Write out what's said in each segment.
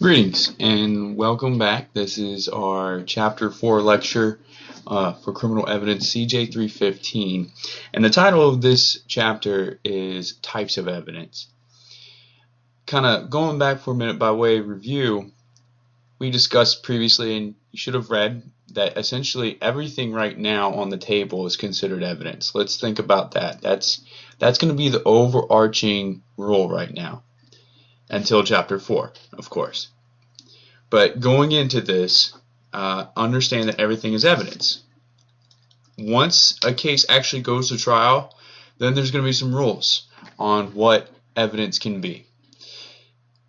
Greetings and welcome back. This is our Chapter 4 lecture for Criminal Evidence CJ 315. And the title of this chapter is Types of Evidence. Kind of going back for a minute by way of review, we discussed previously, and you should have read, that essentially everything right now on the table is considered evidence. Let's think about that. That's going to be the overarching rule right now, until Chapter 4, of course. But going into this, understand that everything is evidence. Once a case actually goes to trial, then there's going to be some rules on what evidence can be.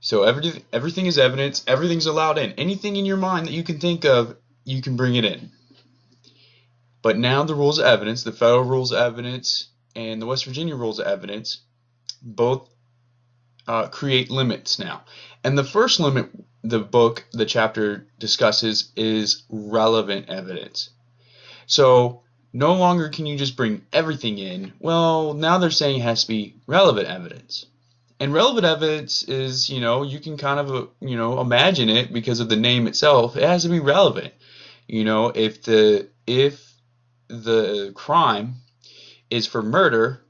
So everything is evidence. Everything's allowed in. Anything in your mind that you can think of, you can bring it in. But now the rules of evidence, the federal rules of evidence and the West Virginia rules of evidence, both create limits now. And the first limit the chapter discusses is relevant evidence. So no longer can you just bring everything in. Well, now they're saying it has to be relevant evidence. And relevant evidence is, you can kind of, imagine it because of the name itself. It has to be relevant. If the crime is for murder,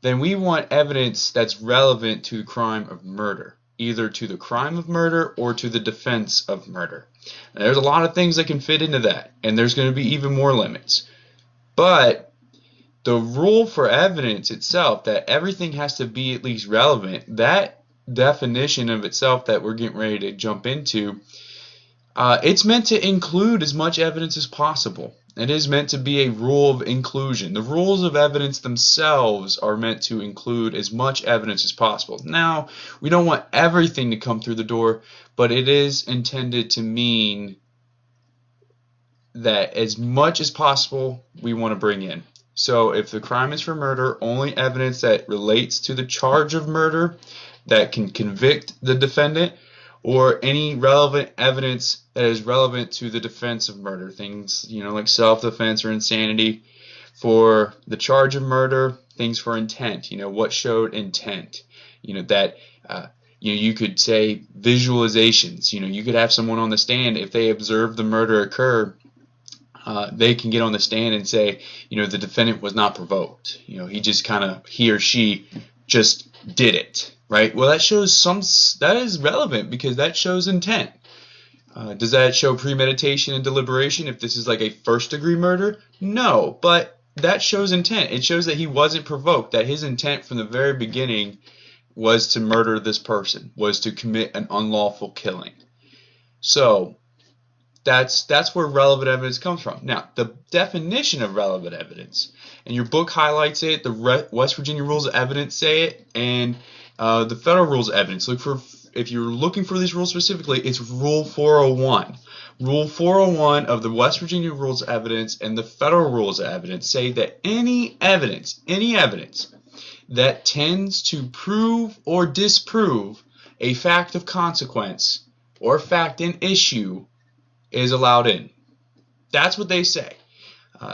then we want evidence that's relevant to the crime of murder, either to the crime of murder or to the defense of murder. And there's a lot of things that can fit into that, and there's going to be even more limits. But the rule for evidence itself, that everything has to be at least relevant, that definition of itself that we're getting ready to jump into, it's meant to include as much evidence as possible. It is meant to be a rule of inclusion. The rules of evidence themselves are meant to include as much evidence as possible. Now, we don't want everything to come through the door, but it is intended to mean that as much as possible we want to bring in. So if the crime is for murder, only evidence that relates to the charge of murder that can convict the defendant, or any relevant evidence that is relevant to the defense of murder. Things, like self-defense or insanity. For the charge of murder, things for intent. What showed intent. That you could say visualizations. You could have someone on the stand, if they observe the murder occur, they can get on the stand and say, the defendant was not provoked. He or she just did it. Right? Well, that is relevant because that shows intent. Does that show premeditation and deliberation if this is like a first-degree murder? No, but that shows intent. It shows that he wasn't provoked, that his intent from the very beginning was to murder this person, was to commit an unlawful killing. So that's where relevant evidence comes from. Now, the definition of relevant evidence, and your book highlights it, the West Virginia Rules of Evidence say it, and the federal rules of evidence. If you're looking for these rules specifically, it's Rule 401. Rule 401 of the West Virginia Rules of Evidence and the federal rules of evidence say that any evidence that tends to prove or disprove a fact of consequence or fact in issue is allowed in. That's what they say.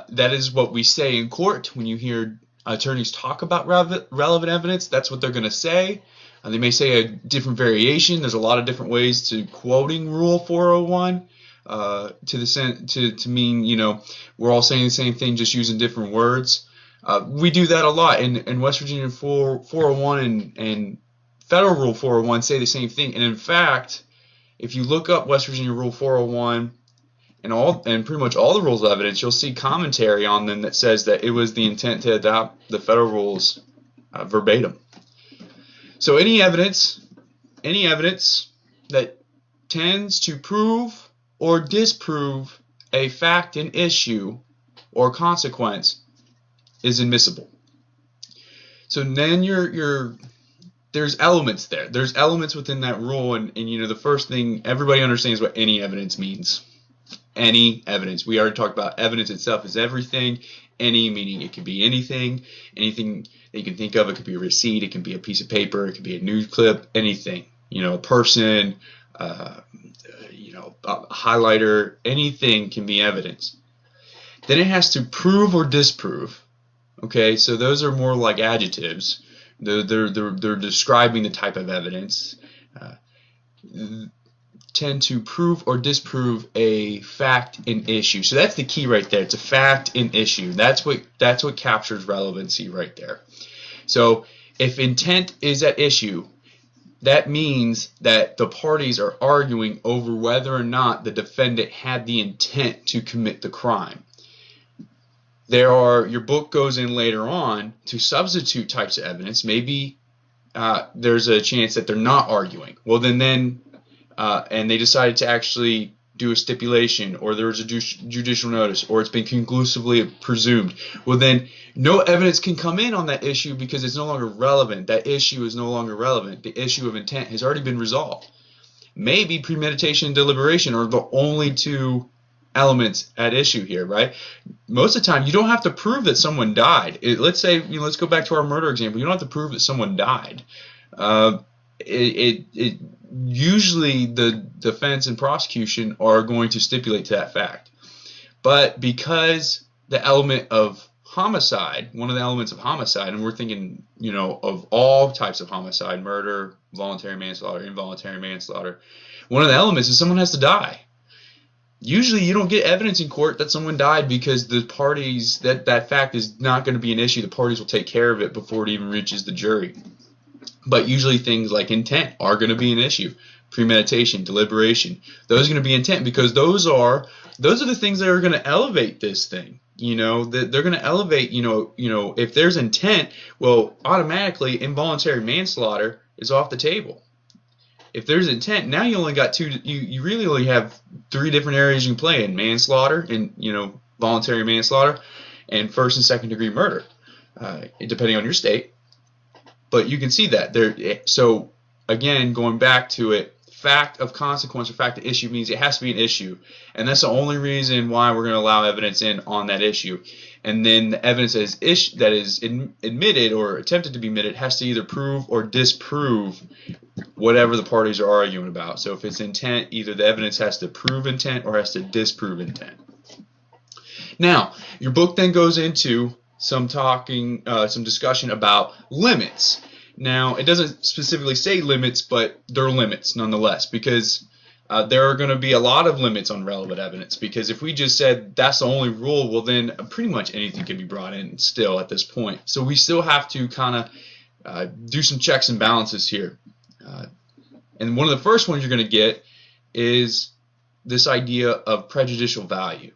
That is what we say in court when you hear attorneys talk about relevant evidence. That's what they're going to say. They may say a different variation. There's a lot of different ways to quoting Rule 401 to mean, we're all saying the same thing, just using different words. We do that a lot. In West Virginia 401 and Federal Rule 401 say the same thing. And in fact, if you look up West Virginia Rule 401 and pretty much all the rules of evidence, you'll see commentary on them that says that it was the intent to adopt the federal rules verbatim. So any evidence that tends to prove or disprove a fact, an issue, or consequence is admissible. So then there's elements there. There's elements within that rule, and the first thing, everybody understands what any evidence means. Any evidence. We already talked about evidence itself is everything. Any meaning it could be anything that you can think of. It could be a receipt, it can be a piece of paper, it could be a news clip, anything. A person, a highlighter, anything can be evidence. Then it has to prove or disprove. Okay, so those are more like adjectives. They're describing the type of evidence. tend to prove or disprove a fact in issue. So that's the key right there. It's a fact in issue. That's what captures relevancy right there. So if intent is at issue, that means that the parties are arguing over whether or not the defendant had the intent to commit the crime. Your book goes in later on to substitute types of evidence. Maybe there's a chance that they're not arguing. Well, then and they decided to actually do a stipulation, or there was a judicial notice, or it's been conclusively presumed. Well, then no evidence can come in on that issue because it's no longer relevant. That issue is no longer relevant. The issue of intent has already been resolved. Maybe premeditation and deliberation are the only two elements at issue here, right? Most of the time, you don't have to prove that someone died. Let's say, let's go back to our murder example. You don't have to prove that someone died. Usually the defense and prosecution are going to stipulate to that fact. But because the element of homicide, one of the elements of homicide, and we're thinking, of all types of homicide, murder, voluntary manslaughter, involuntary manslaughter, one of the elements is someone has to die. Usually you don't get evidence in court that someone died because the parties, that fact is not going to be an issue. The parties will take care of it before it even reaches the jury. But usually things like intent are going to be an issue. Premeditation, deliberation, those are going to be intent, because those are the things that are going to elevate this thing. They're going to elevate, if there's intent, well, automatically involuntary manslaughter is off the table. If there's intent, now you only got two. You really only have three different areas you can play in: manslaughter, and voluntary manslaughter, and first and second degree murder, depending on your state. But you can see that there. So again, going back to it, fact of consequence or fact of issue means it has to be an issue, and that's the only reason why we're going to allow evidence in on that issue. And then the evidence that is admitted or attempted to be admitted has to either prove or disprove whatever the parties are arguing about. So if it's intent, either the evidence has to prove intent or has to disprove intent. Now, your book then goes into some discussion about limits. Now, it doesn't specifically say limits, but there are limits nonetheless, because there are going to be a lot of limits on relevant evidence. Because if we just said that's the only rule, well, then pretty much anything can be brought in still at this point. So we still have to kind of do some checks and balances here. And one of the first ones you're going to get is this idea of prejudicial value.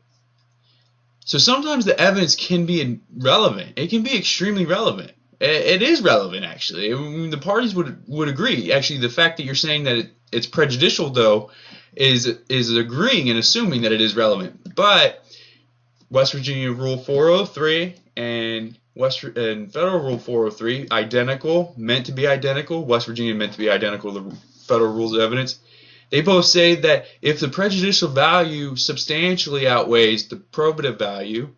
So sometimes the evidence can be relevant. It can be extremely relevant. It is relevant, actually. I mean, the parties would agree. Actually, the fact that you're saying that it's prejudicial, though, is agreeing and assuming that it is relevant. But West Virginia Rule 403 and Federal Rule 403, identical, meant to be identical. West Virginia meant to be identical to the Federal Rules of Evidence. They both say that if the prejudicial value substantially outweighs the probative value,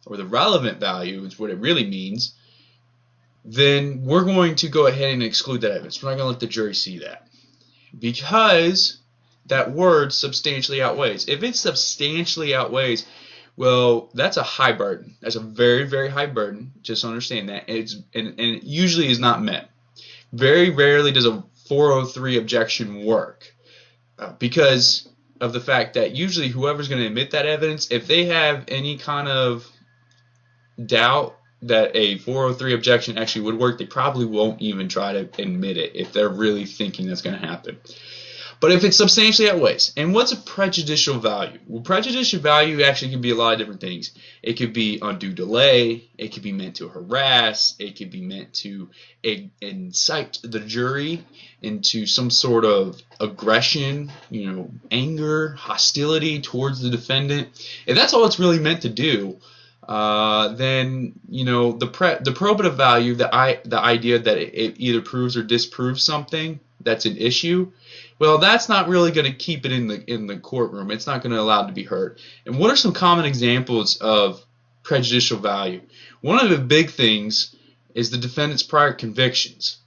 or the relevant value is what it really means, then we're going to go ahead and exclude that evidence. We're not going to let the jury see that, because that word substantially outweighs. If it substantially outweighs, well, that's a high burden. That's a very, very high burden. Just understand that. And it usually is not met. Very rarely does a 403 objection work, because of the fact that usually whoever's going to admit that evidence, if they have any kind of doubt that a 403 objection actually would work, they probably won't even try to admit it if they're really thinking that's going to happen. But if it substantially outweighs, and what's a prejudicial value? Well, prejudicial value actually can be a lot of different things. It could be undue delay. It could be meant to harass. It could be meant to incite the jury into some sort of aggression, anger, hostility towards the defendant. If that's all it's really meant to do, then the probative value, the idea that it either proves or disproves something that's an issue, well, that's not really going to keep it in the courtroom. It's not going to allow it to be heard. And what are some common examples of prejudicial value? One of the big things is the defendant's prior convictions.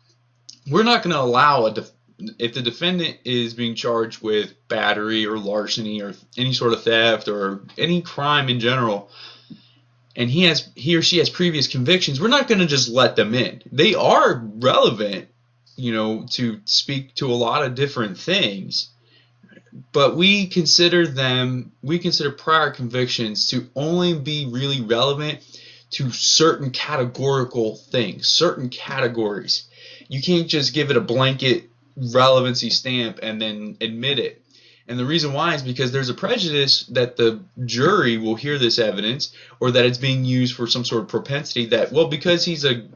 We're not going to allow if the defendant is being charged with battery or larceny or any sort of theft or any crime in general, and he or she has previous convictions, we're not going to just let them in. They are relevant, to speak to a lot of different things. but we consider prior convictions to only be really relevant to certain categorical things, certain categories. You can't just give it a blanket relevancy stamp and then admit it. And the reason why is because there's a prejudice that the jury will hear this evidence, or that it's being used for some sort of propensity that, well, because he's a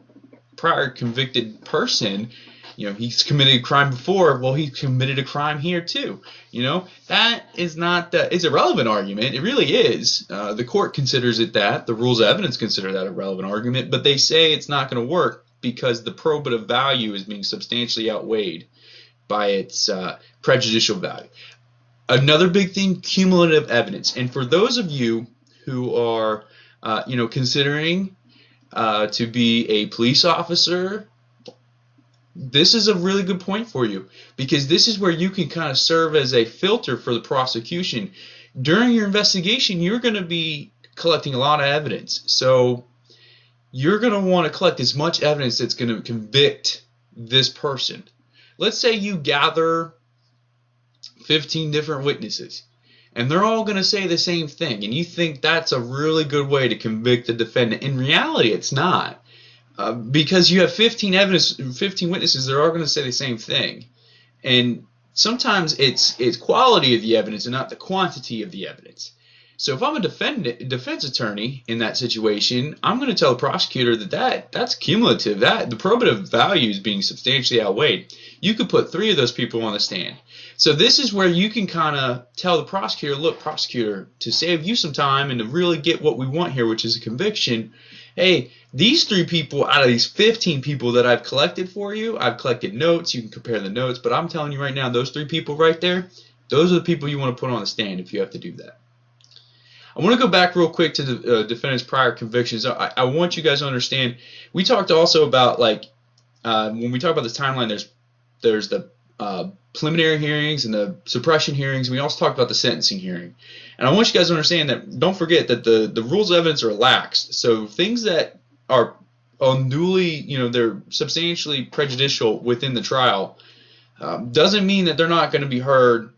prior convicted person, he's committed a crime before, well, he committed a crime here too. That is not it's a relevant argument. It really is. The court considers it that. The rules of evidence consider that a relevant argument, but they say it's not going to work because the probative value is being substantially outweighed by its prejudicial value. Another big thing, cumulative evidence. And for those of you who are, considering to be a police officer, this is a really good point for you, because this is where you can kind of serve as a filter for the prosecution. During your investigation, you're going to be collecting a lot of evidence. So you're going to want to collect as much evidence that's going to convict this person. Let's say you gather 15 different witnesses, and they're all going to say the same thing, and you think that's a really good way to convict the defendant. In reality, it's not. Because you have 15 witnesses that are going to say the same thing. And sometimes it's quality of the evidence and not the quantity of the evidence. So if I'm a defense attorney in that situation, I'm going to tell the prosecutor that's cumulative. That the probative value is being substantially outweighed. You could put 3 of those people on the stand. So this is where you can kind of tell the prosecutor, look, prosecutor, to save you some time and to really get what we want here, which is a conviction, hey, these 3 people out of these 15 people that I've collected for you, I've collected notes, you can compare the notes, but I'm telling you right now, those 3 people right there, those are the people you want to put on the stand if you have to do that. I want to go back real quick to the defendant's prior convictions. I want you guys to understand, we talked also about, when we talk about this timeline, there's the preliminary hearings and the suppression hearings. We also talked about the sentencing hearing. And I want you guys to understand that, don't forget that the rules of evidence are lax. So things that are unduly, they're substantially prejudicial within the trial, doesn't mean that they're not going to be heard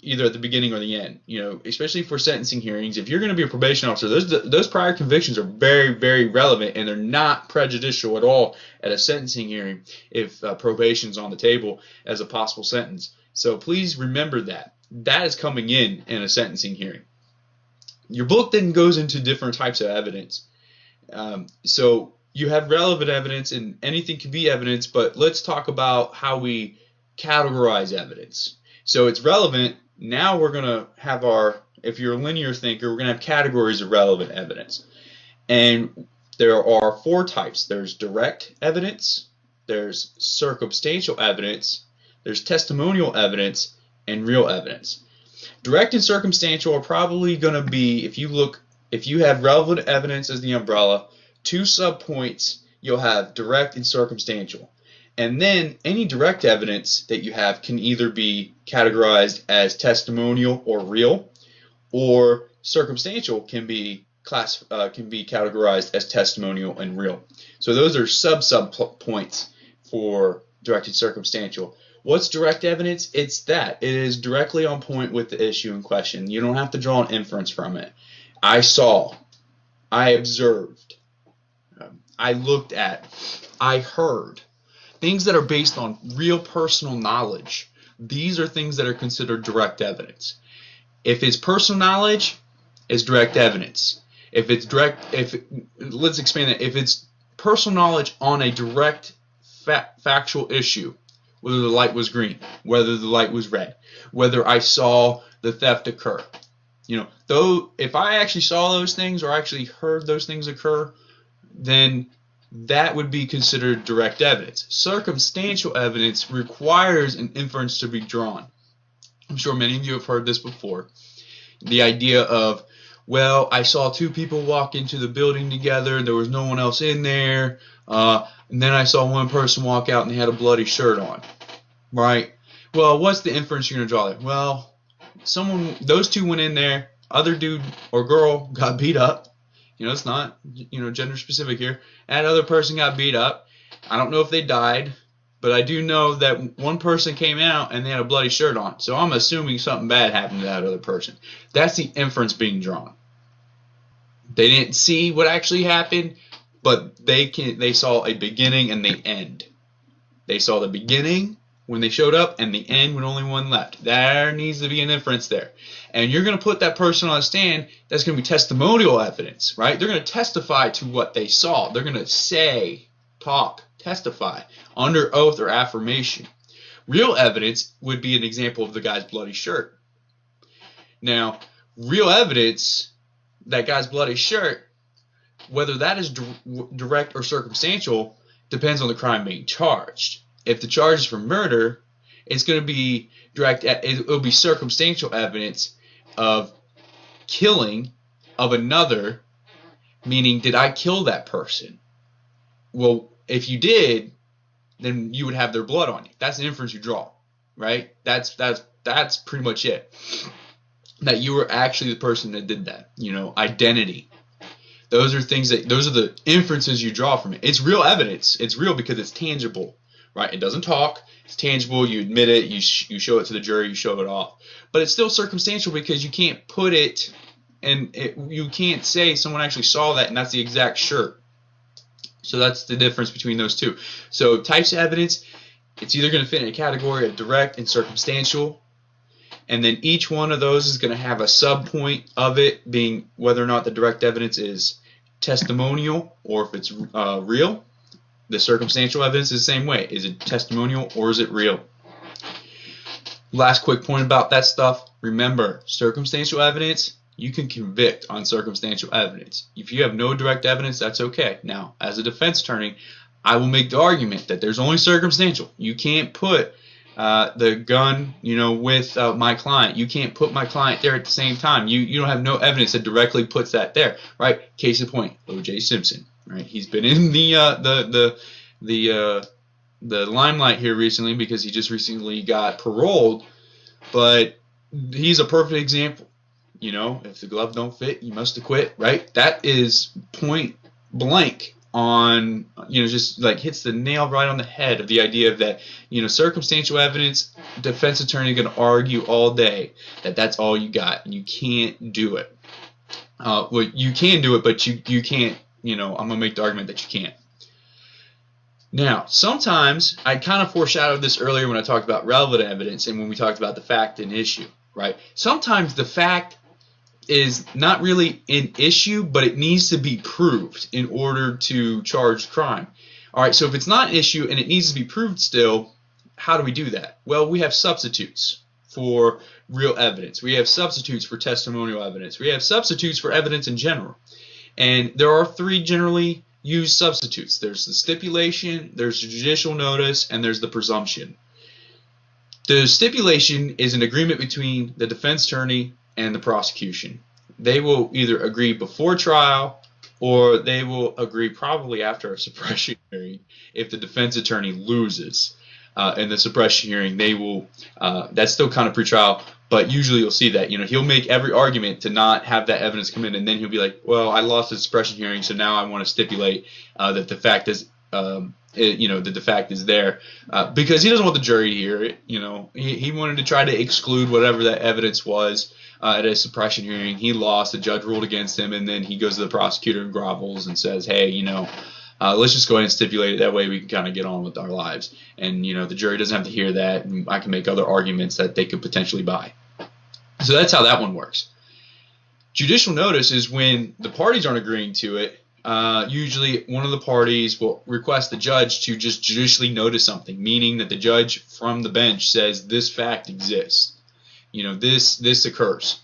either at the beginning or the end. Especially for sentencing hearings, if you're going to be a probation officer, those prior convictions are very, very relevant, and they're not prejudicial at all at a sentencing hearing if probation's on the table as a possible sentence. So please remember that. That is coming in a sentencing hearing. Your book then goes into different types of evidence. So you have relevant evidence, and anything can be evidence, but let's talk about how we categorize evidence. So it's relevant. Now we're going to have if you're a linear thinker, we're going to have categories of relevant evidence. And there are 4 types. There's direct evidence, there's circumstantial evidence, there's testimonial evidence, and real evidence. Direct and circumstantial are probably going to be, if you have relevant evidence as the umbrella, 2 subpoints, you'll have direct and circumstantial. And then any direct evidence that you have can either be categorized as testimonial or real, or circumstantial can be categorized as testimonial and real. So those are sub points for direct and circumstantial. What's direct evidence? It's that. It is directly on point with the issue in question. You don't have to draw an inference from it. I saw, I observed, I looked at, I heard. Things that are based on real personal knowledge. These are things that are considered direct evidence. If it's personal knowledge, it's direct evidence. Let's expand that. If it's personal knowledge on a direct factual issue, whether the light was green, whether the light was red, whether I saw the theft occur, though if I actually saw those things or actually heard those things occur, then that would be considered direct evidence. Circumstantial evidence requires an inference to be drawn. I'm sure many of you have heard this before. The idea of, well, I saw 2 people walk into the building together, there was no one else in there, and then I saw one person walk out and they had a bloody shirt on. Right? Well, what's the inference you're going to draw there? Well, those 2 went in there, other dude or girl got beat up. It's not, gender specific here. That other person got beat up. I don't know if they died. but I do know that one person came out and they had a bloody shirt on. So I'm assuming something bad happened to that other person. That's the inference being drawn. They didn't see what actually happened, but they saw a beginning and the end. They saw the beginning when they showed up and the end when only one left. There needs to be an inference there. And you're going to put that person on a stand, that's going to be testimonial evidence, right? They're going to testify to what they saw. They're going to say, talk, testify under oath or affirmation. Real evidence would be an example of the guy's bloody shirt. Now, real evidence, that guy's bloody shirt, whether that is direct or circumstantial, depends on the crime being charged. If the charge is for murder, it's going to be it'll be circumstantial evidence of killing of another, meaning, did I kill that person? Well, if you did, then you would have their blood on you. That's an inference you draw, right? That's pretty much it. That you were actually the person that did that. Identity. Those are the inferences you draw from it. It's real evidence. It's real because it's tangible, right? It doesn't talk. It's tangible. You admit it. You show it to the jury. You show it off. But it's still circumstantial because you can't put it, and you can't say someone actually saw that and that's the exact shirt. So that's the difference between those two. So types of evidence, it's either going to fit in a category of direct and circumstantial. And then each one of those is going to have a sub-point of it being whether or not the direct evidence is testimonial or if it's real. The circumstantial evidence is the same way. Is it testimonial or is it real? Last quick point about that stuff. Remember, circumstantial evidence, you can convict on circumstantial evidence. If you have no direct evidence, that's okay. Now, as a defense attorney, I will make the argument that there's only circumstantial. You can't put the gun, with my client. You can't put my client there at the same time. You don't have no evidence that directly puts that there, right? Case in point, O.J. Simpson, right? He's been in the limelight here recently because he just recently got paroled, but he's a perfect example. If the glove don't fit, you must acquit, right? That is point blank on, just like hits the nail right on the head of the idea of that, circumstantial evidence, defense attorney going to argue all day that that's all you got and you can't do it. Well, you can do it, but you can't, I'm going to make the argument that you can't. Now, sometimes, I kind of foreshadowed this earlier when I talked about relevant evidence and when we talked about the fact and issue, right? Sometimes the fact is not really an issue, but it needs to be proved in order to charge crime. All right, so if it's not an issue and it needs to be proved still, how do we do that? Well, we have substitutes for real evidence. We have substitutes for testimonial evidence. We have substitutes for evidence in general. And there are three generally used substitutes. There's the stipulation, there's the judicial notice, and there's the presumption. The stipulation is an agreement between the defense attorney and the prosecution. They will either agree before trial or they will agree probably after a suppression hearing if the defense attorney loses. In the suppression hearing, they will, that's still kind of pretrial, but usually you'll see that, he'll make every argument to not have that evidence come in, and then he'll be like, well, I lost the suppression hearing, so now I want to stipulate that the fact is, that the fact is there, because he doesn't want the jury to hear it. He wanted to try to exclude whatever that evidence was at a suppression hearing. He lost, the judge ruled against him, and then he goes to the prosecutor and grovels and says, hey, let's just go ahead and stipulate it. That way we can kind of get on with our lives. And, the jury doesn't have to hear that, and I can make other arguments that they could potentially buy. So that's how that one works. Judicial notice is when the parties aren't agreeing to it. Usually one of the parties will request the judge to just judicially notice something, meaning that the judge from the bench says this fact exists. This occurs.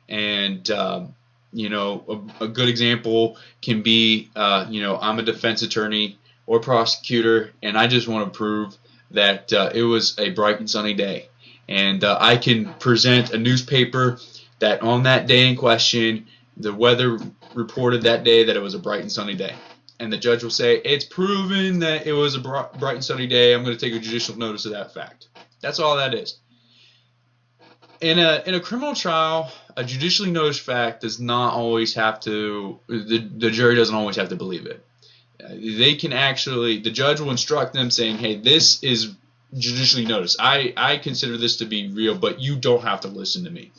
And, a good example can be, I'm a defense attorney or prosecutor, and I just want to prove that it was a bright and sunny day. And I can present a newspaper that on that day in question, the weather reported that day that it was a bright and sunny day. And the judge will say, it's proven that it was a bright and sunny day. I'm going to take a judicial notice of that fact. That's all that is. In a criminal trial, a judicially noticed fact does not always have to, the jury doesn't always have to believe it. They can actually, the judge will instruct them saying, hey, this is judicially noticed. I consider this to be real, but you don't have to listen to me.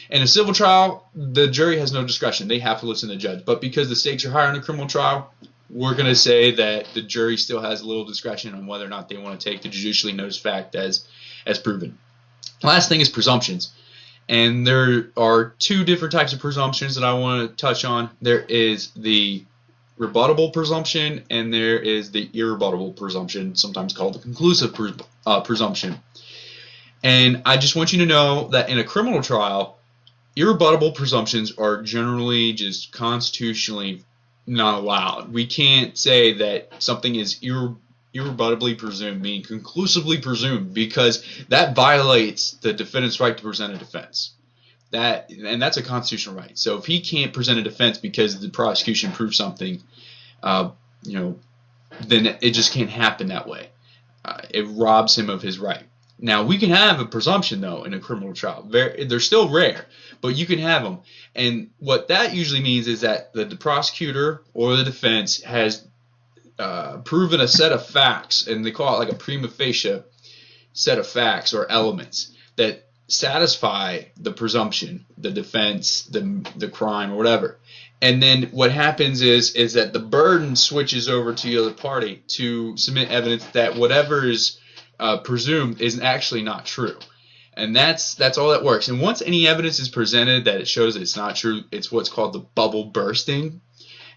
In a civil trial, the jury has no discretion. They have to listen to the judge. But because the stakes are higher in a criminal trial, we're going to say that the jury still has a little discretion on whether or not they want to take the judicially noticed fact as proven. Last thing is presumptions. And there are two different types of presumptions that I want to touch on. There is the rebuttable presumption, and there is the irrebuttable presumption, sometimes called the conclusive presumption. And I just want you to know that in a criminal trial, irrebuttable presumptions are generally just constitutionally not allowed. We can't say that something is irrebuttably presumed, meaning conclusively presumed, because that violates the defendant's right to present a defense. And that's a constitutional right. So if he can't present a defense because the prosecution proved something, then it just can't happen that way. It robs him of his right. Now, we can have a presumption, though, in a criminal trial. They're still rare, but you can have them. And what that usually means is that the prosecutor or the defense has proven a set of facts, and they call it like a prima facie set of facts or elements that satisfy the presumption, the defense, the crime, or whatever. And then what happens is that the burden switches over to the other party to submit evidence that whatever is presumed is actually not true. And that's all that works. And once any evidence is presented that it shows that it's not true, it's what's called the bubble bursting.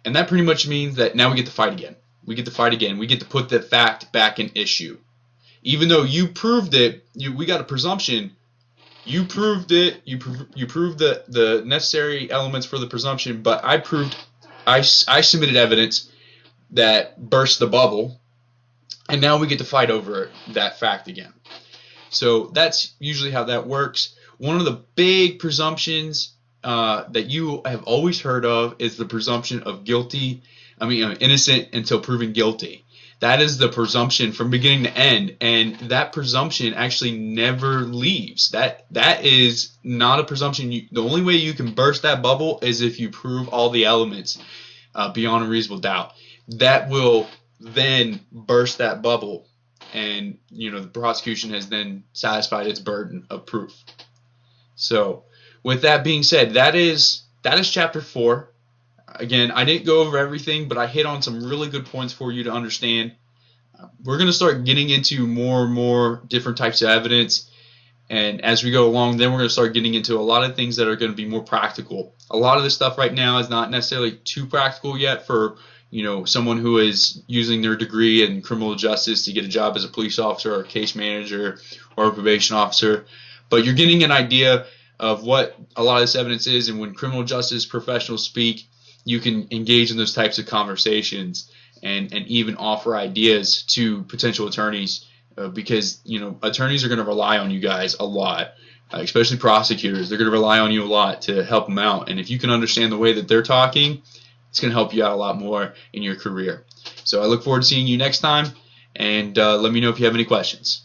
And that pretty much means that now we get to fight again. We get to fight again. We get to put the fact back in issue. Even though you proved it, we got a presumption. You proved it. You proved the necessary elements for the presumption, but I submitted evidence that burst the bubble, and now we get to fight over that fact again. So that's usually how that works. One of the big presumptions that you have always heard of is the presumption of innocent until proven guilty. That is the presumption from beginning to end, and that presumption actually never leaves. That is not a presumption. The only way you can burst that bubble is if you prove all the elements beyond a reasonable doubt. That will then burst that bubble, and the prosecution has then satisfied its burden of proof. So, with that being said, that is chapter 4. Again, I didn't go over everything, but I hit on some really good points for you to understand. We're going to start getting into more and more different types of evidence, and as we go along, then we're going to start getting into a lot of things that are going to be more practical. A lot of this stuff right now is not necessarily too practical yet for someone who is using their degree in criminal justice to get a job as a police officer or a case manager or a probation officer, but you're getting an idea of what a lot of this evidence is, and when criminal justice professionals speak, you can engage in those types of conversations and even offer ideas to potential attorneys because attorneys are going to rely on you guys a lot, especially prosecutors. They're going to rely on you a lot to help them out, and if you can understand the way that they're talking, it's going to help you out a lot more in your career. So I look forward to seeing you next time, and let me know if you have any questions.